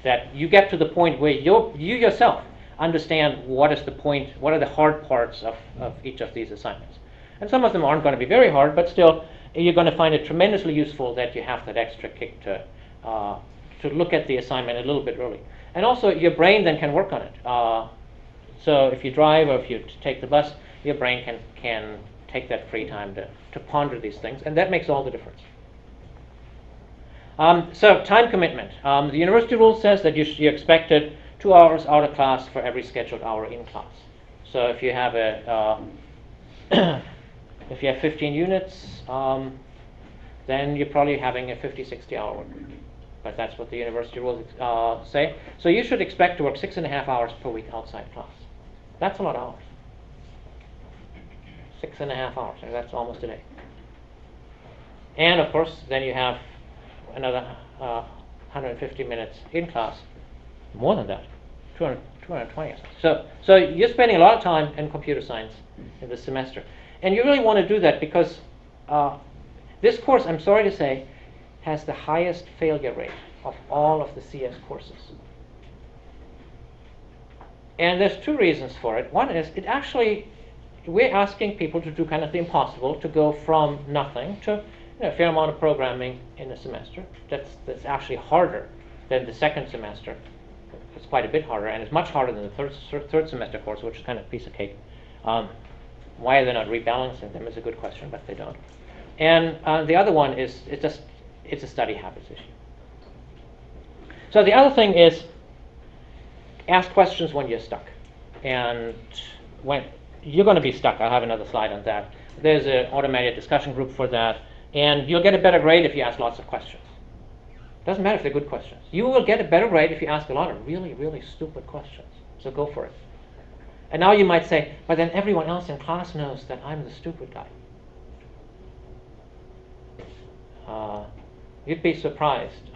that you get to the point where you yourself understand what is the point, what are the hard parts of each of these assignments. And some of them aren't going to be very hard, but still, you're going to find it tremendously useful that you have that extra kick to look at the assignment a little bit early. And also, your brain then can work on it. So if you drive or if you take the bus, your brain can take that free time to ponder these things, and that makes all the difference. So time commitment. The university rule says that you're expected 2 hours out of class for every scheduled hour in class. So if you have if you have 15 units, then you're probably having a 50, 60-hour work week. But that's what the university rules say. So you should expect to work 6.5 hours per week outside class. That's a lot of hours. 6.5 hours, and that's almost a day. And of course, then you have another 150 minutes in class, more than that, 220 or something. So you're spending a lot of time in computer science in this semester. And you really want to do that because this course, I'm sorry to say, has the highest failure rate of all of the CS courses. And there's two reasons for it. One is we're asking people to do kind of the impossible, to go from nothing to a fair amount of programming in a semester. That's actually harder than the second semester. It's quite a bit harder, and it's much harder than the third semester course, which is kind of a piece of cake. Why are they not rebalancing them is a good question, but they don't. And the other one is it's a study habits issue. So the other thing is ask questions when you're stuck. And when you're going to be stuck, I'll have another slide on that. There's an automated discussion group for that. And you'll get a better grade if you ask lots of questions. Doesn't matter if they're good questions. You will get a better grade if you ask a lot of really, really stupid questions. So go for it. And now you might say, but then everyone else in class knows that I'm the stupid guy. You'd be surprised.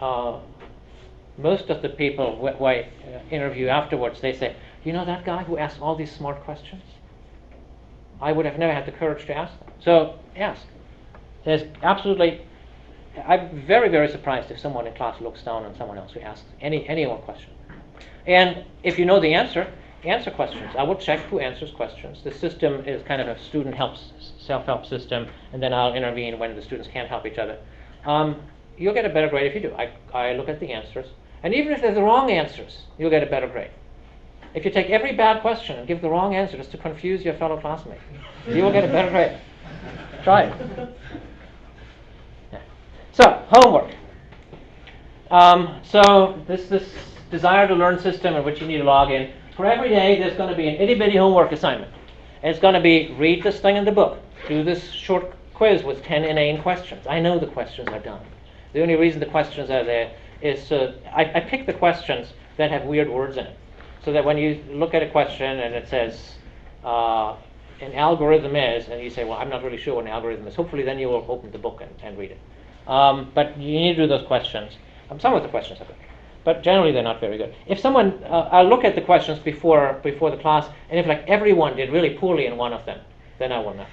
Most of the people who I interview afterwards, they say, you know that guy who asked all these smart questions? I would have never had the courage to ask them. So ask. There's absolutely, I'm very, very surprised if someone in class looks down on someone else who asks any one question. And if you know the answer, answer questions. I will check who answers questions. The system is kind of a student self-help system, and then I'll intervene when the students can't help each other. You'll get a better grade if you do. I look at the answers. And even if they're the wrong answers, you'll get a better grade. If you take every bad question and give the wrong answer just to confuse your fellow classmate, you will get a better grade. Try it. Yeah. So, homework. So this desire to learn system in which you need to log in. For every day, there's going to be an itty-bitty homework assignment. And it's going to be read this thing in the book. Do this short quiz with 10 inane questions. I know the questions are dumb. The only reason the questions are there is I pick the questions that have weird words in it. So that when you look at a question and it says an algorithm is, and you say, well, I'm not really sure what an algorithm is, hopefully then you will open the book and read it. But you need to do those questions. Some of the questions are good, but generally they're not very good. If someone, I'll look at the questions before the class, and if like everyone did really poorly in one of them, then I will know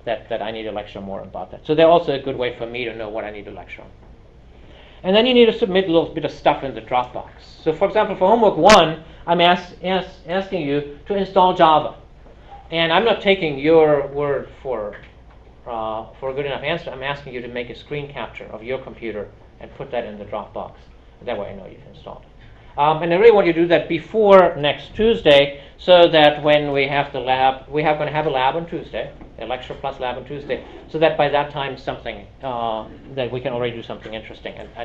that I need to lecture more about that. So they're also a good way for me to know what I need to lecture on. And then you need to submit a little bit of stuff in the Dropbox. So for example, for homework 1, I'm asking you to install Java. And I'm not taking your word for a good enough answer. I'm asking you to make a screen capture of your computer and put that in the Dropbox. That way I know you've installed it. And I really want you to do that before next Tuesday, so that when we have the lab, we are going to have a lab on Tuesday, a lecture plus lab on Tuesday, so that by that time something, that we can already do something interesting. And I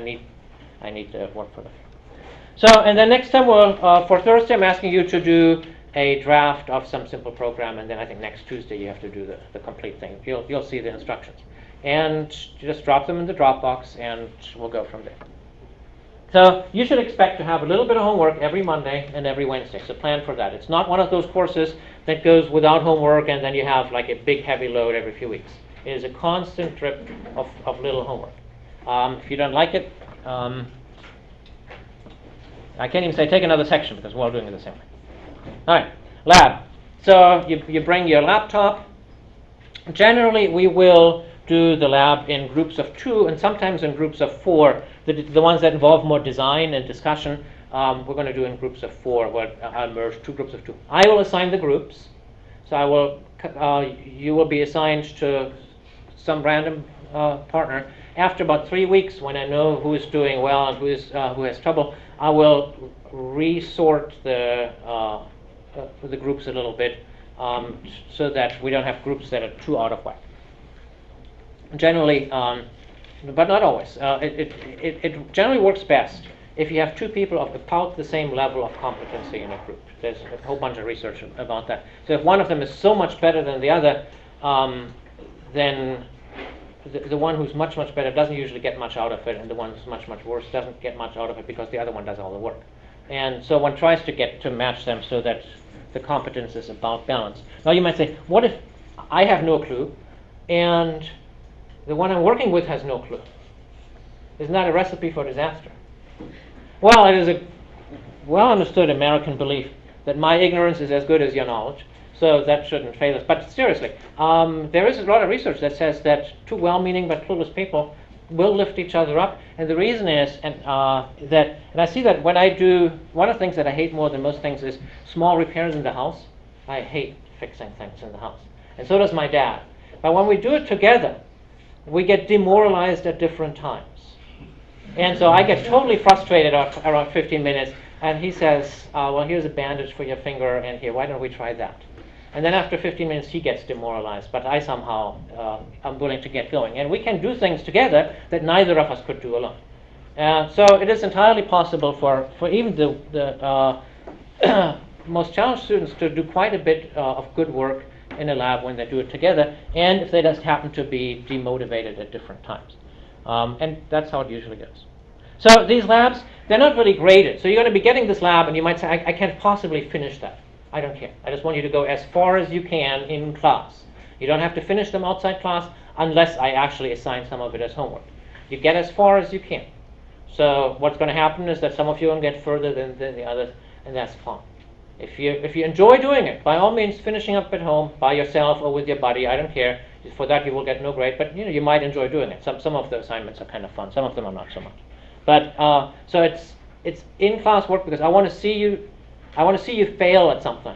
need to work for that. So, and then next time, for Thursday, I'm asking you to do a draft of some simple program, and then I think next Tuesday you have to do the complete thing. You'll see the instructions. And just drop them in the Dropbox, and we'll go from there. So you should expect to have a little bit of homework every Monday and every Wednesday. So plan for that. It's not one of those courses that goes without homework and then you have like a big heavy load every few weeks. It is a constant drip of little homework. If you don't like it, I can't even say take another section because we're all doing it the same way. All right, lab. So you bring your laptop. Generally, we will do the lab in groups of 2 and sometimes in groups of 4. The ones that involve more design and discussion, we're going to do in groups of 4, where I'll merge 2 groups of 2. I will assign the groups. So you will be assigned to some random partner. After about 3 weeks, when I know who is doing well and who has trouble, I will resort the groups a little bit, so that we don't have groups that are too out of whack. Generally, but not always. It generally works best if you have 2 people of about the same level of competency in a group. There's a whole bunch of research about that. So if one of them is so much better than the other, then the one who's much, much better doesn't usually get much out of it, and the one who's much, much worse doesn't get much out of it because the other one does all the work. And so one tries to match them so that the competence is about balance. Now you might say, what if I have no clue, and the one I'm working with has no clue? Isn't that a recipe for disaster? Well, it is a well-understood American belief that my ignorance is as good as your knowledge, so that shouldn't fail us. But seriously, there is a lot of research that says that 2 well-meaning but clueless people will lift each other up, and the reason is, and I see that when I do, one of the things that I hate more than most things is small repairs in the house. I hate fixing things in the house, and so does my dad. But when we do it together, we get demoralized at different times. And so I get totally frustrated around 15 minutes, and he says, well, here's a bandage for your finger, and here, why don't we try that? And then after 15 minutes, he gets demoralized, but I somehow am willing to get going. And we can do things together that neither of us could do alone. So it is entirely possible for even the most challenged students to do quite a bit of good work in a lab when they do it together, and if they just happen to be demotivated at different times. And that's how it usually goes. So these labs, they're not really graded. So you're going to be getting this lab, and you might say, I can't possibly finish that. I don't care. I just want you to go as far as you can in class. You don't have to finish them outside class unless I actually assign some of it as homework. You get as far as you can. So what's going to happen is that some of you will get further than the others, and that's fine. If you enjoy doing it, by all means, finishing up at home by yourself or with your buddy, I don't care. For that, you will get no grade, but you might enjoy doing it. Some of the assignments are kind of fun. Some of them are not so much. But so it's in-class work because I want to see you fail at something,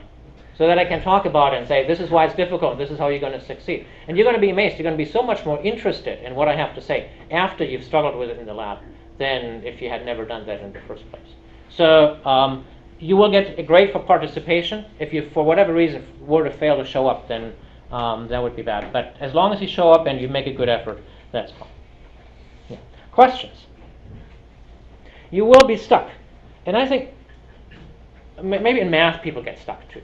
so that I can talk about it and say, this is why it's difficult, this is how you're going to succeed. And you're going to be amazed. You're going to be so much more interested in what I have to say after you've struggled with it in the lab than if you had never done that in the first place. So you will get a grade for participation. If you, for whatever reason, were to fail to show up, then that would be bad. But as long as you show up and you make a good effort, that's fine. Yeah. Questions? You will be stuck. And I think maybe in math people get stuck too.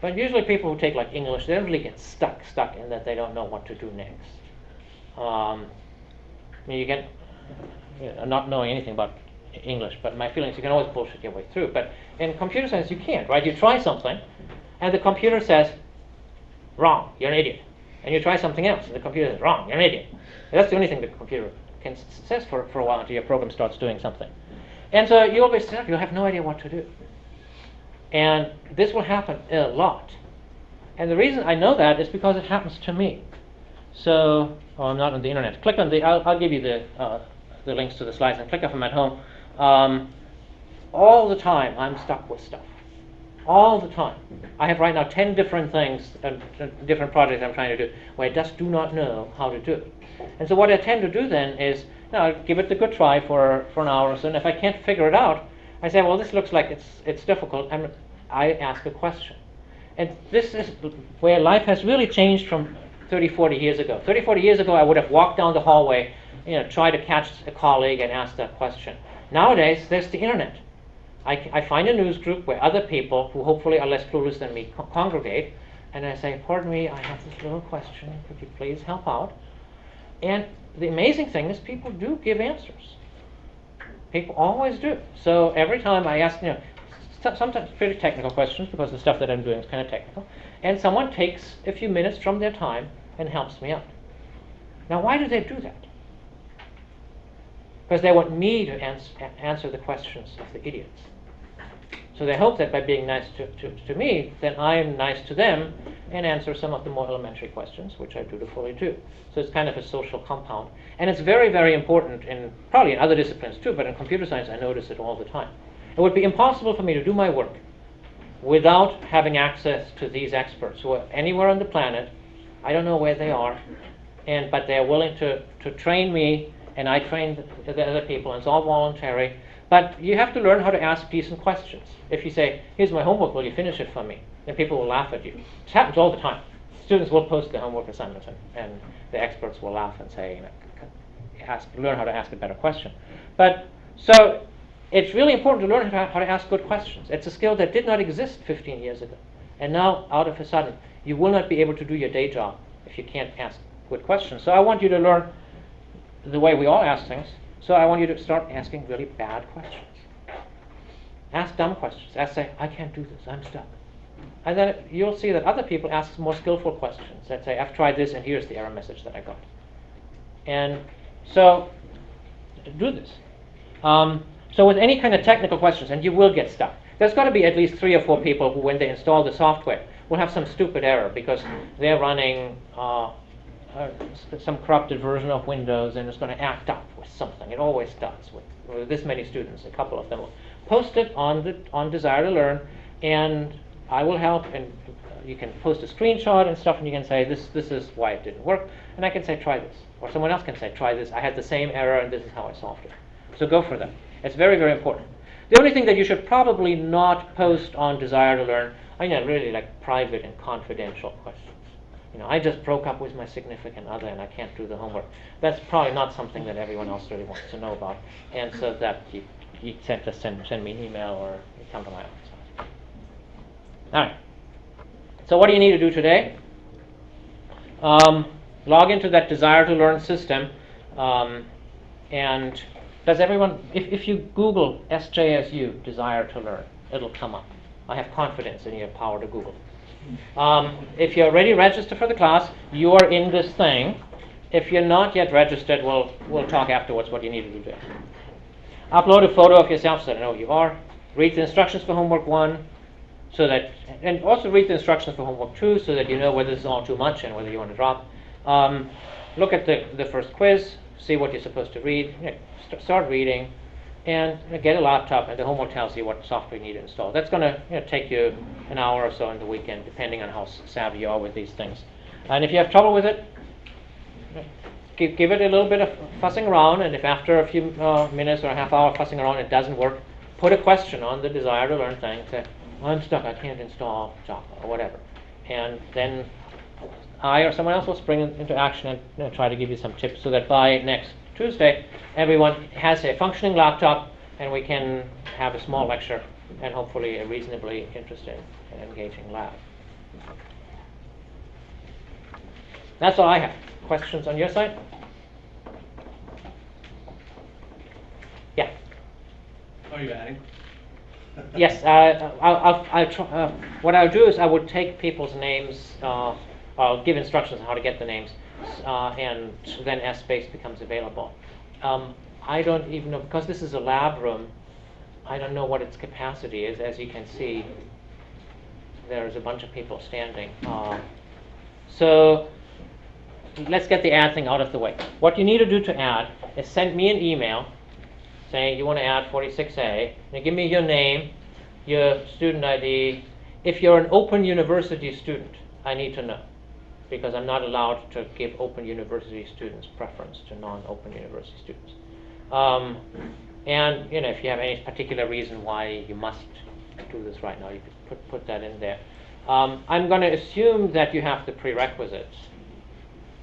But usually people who take like English, they don't really get stuck in that they don't know what to do next. You get not knowing anything about English, but my feeling is you can always bullshit your way through. But in computer science you can't, right? You try something, and the computer says, wrong, you're an idiot. And you try something else, and the computer says, wrong, you're an idiot. And that's the only thing the computer can says for a while until your program starts doing something. And so you always stuck, you'll have no idea what to do. And this will happen a lot. And the reason I know that is because it happens to me. So, I'm not on the internet. Click on I'll give you the links to the slides, and click on them at home. All the time I'm stuck with stuff. All the time. I have right now 10 different things, different projects I'm trying to do, where I just do not know how to do it. And so what I tend to do then is, I'll give it a good try for an hour or so, and if I can't figure it out, I say, well, this looks like it's difficult, and I ask a question. And this is where life has really changed from 30, 40 years ago. 30, 40 years ago, I would have walked down the hallway, try to catch a colleague and ask that question. Nowadays, there's the internet. I find a news group where other people, who hopefully are less clueless than me, congregate, and I say, pardon me, I have this little question, could you please help out? And the amazing thing is people do give answers. People always do. So every time I ask, sometimes pretty technical questions, because the stuff that I'm doing is kind of technical, and someone takes a few minutes from their time and helps me out. Now, why do they do that? Because they want me to answer the questions of the idiots. So they hope that by being nice to me, then I'm nice to them and answer some of the more elementary questions, which I dutifully do. So it's kind of a social compound. And it's very, very important, probably in other disciplines too, but in computer science I notice it all the time. It would be impossible for me to do my work without having access to these experts who are anywhere on the planet. I don't know where they are, but they're willing to train me, and I train the other people, and it's all voluntary. But you have to learn how to ask decent questions. If you say, here's my homework, will you finish it for me? Then people will laugh at you. It happens all the time. Students will post their homework assignments, and the experts will laugh and say, learn how to ask a better question. But so it's really important to learn how to ask good questions. It's a skill that did not exist 15 years ago. And now, out of a sudden, you will not be able to do your day job if you can't ask good questions. So I want you to learn the way we all ask things. So I want you to start asking really bad questions. Ask dumb questions. Say, I can't do this, I'm stuck. And then you'll see that other people ask more skillful questions that say, I've tried this and here's the error message that I got. And so do this. So with any kind of technical questions, and you will get stuck, there's got to be at least 3 or 4 people who, when they install the software, will have some stupid error because they're running some corrupted version of Windows and it's going to act up with something. It always does with this many students. A couple of them will post it on Desire to Learn, and I will help. And you can post a screenshot and stuff, and you can say this is why it didn't work, and I can say try this, or someone else can say try this. I had the same error, and this is how I solved it. So go for that. It's very, very important. The only thing that you should probably not post on Desire to Learn are really like private and confidential questions. I just broke up with my significant other and I can't do the homework. That's probably not something that everyone else really wants to know about. And so that you just send me an email or you come to my office. All right. So what do you need to do today? Log into that Desire to Learn system, and does everyone, if you Google SJSU Desire to Learn, it'll come up. I have confidence in your power to Google. If you're already registered for the class, you are in this thing. If you're not yet registered, we'll talk afterwards what you need to do there. Upload a photo of yourself so I know who you are. Read the instructions for homework 1, and also read the instructions for homework 2 so that you know whether this is all too much and whether you want to drop. Look at the first quiz, see what you're supposed to read, start reading, and get a laptop, and the homework tells you what software you need to install. That's going to take you an hour or so in the weekend, depending on how savvy you are with these things. And if you have trouble with it, give it a little bit of fussing around, and if after a few minutes or a half hour fussing around it doesn't work, put a question on the Desire to Learn thing. Say, I'm stuck, I can't install Java, or whatever. And then I or someone else will spring into action and try to give you some tips so that by next Tuesday, everyone has a functioning laptop, and we can have a small lecture and hopefully a reasonably interesting and engaging lab. That's all I have. Questions on your side? Yeah. How are you adding? Yes. I'll try, what I'll do is I would take people's names. I'll give instructions on how to get the names, and then S-Space becomes available. I don't even know, because this is a lab room, I don't know what its capacity is. As you can see, there's a bunch of people standing. So let's get the add thing out of the way. What you need to do to add is send me an email saying you want to add 46A. Now give me your name, your student ID. If you're an Open University student, I need to know, because I'm not allowed to give Open University students preference to non-Open University students. And if you have any particular reason why you must do this right now, you could put that in there. I'm going to assume that you have the prerequisites,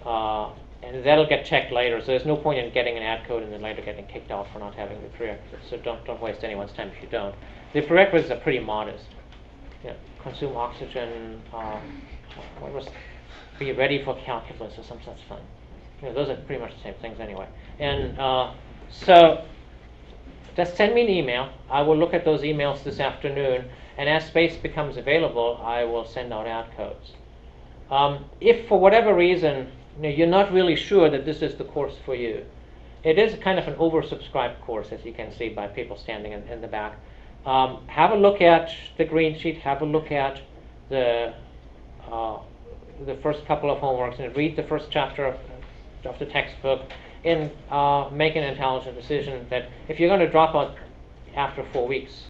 and that'll get checked later. So there's no point in getting an add code and then later getting kicked out for not having the prerequisites. So don't waste anyone's time if you don't. The prerequisites are pretty modest. Consume oxygen. What was? Be ready for calculus or some such thing. Those are pretty much the same things anyway. And so just send me an email. I will look at those emails this afternoon, and as space becomes available, I will send out add codes. If for whatever reason you're not really sure that this is the course for you, it is kind of an oversubscribed course, as you can see by people standing in the back. Have a look at the green sheet. Have a look at the first couple of homeworks, and read the first chapter of the textbook, and make an intelligent decision that if you're going to drop out after 4 weeks,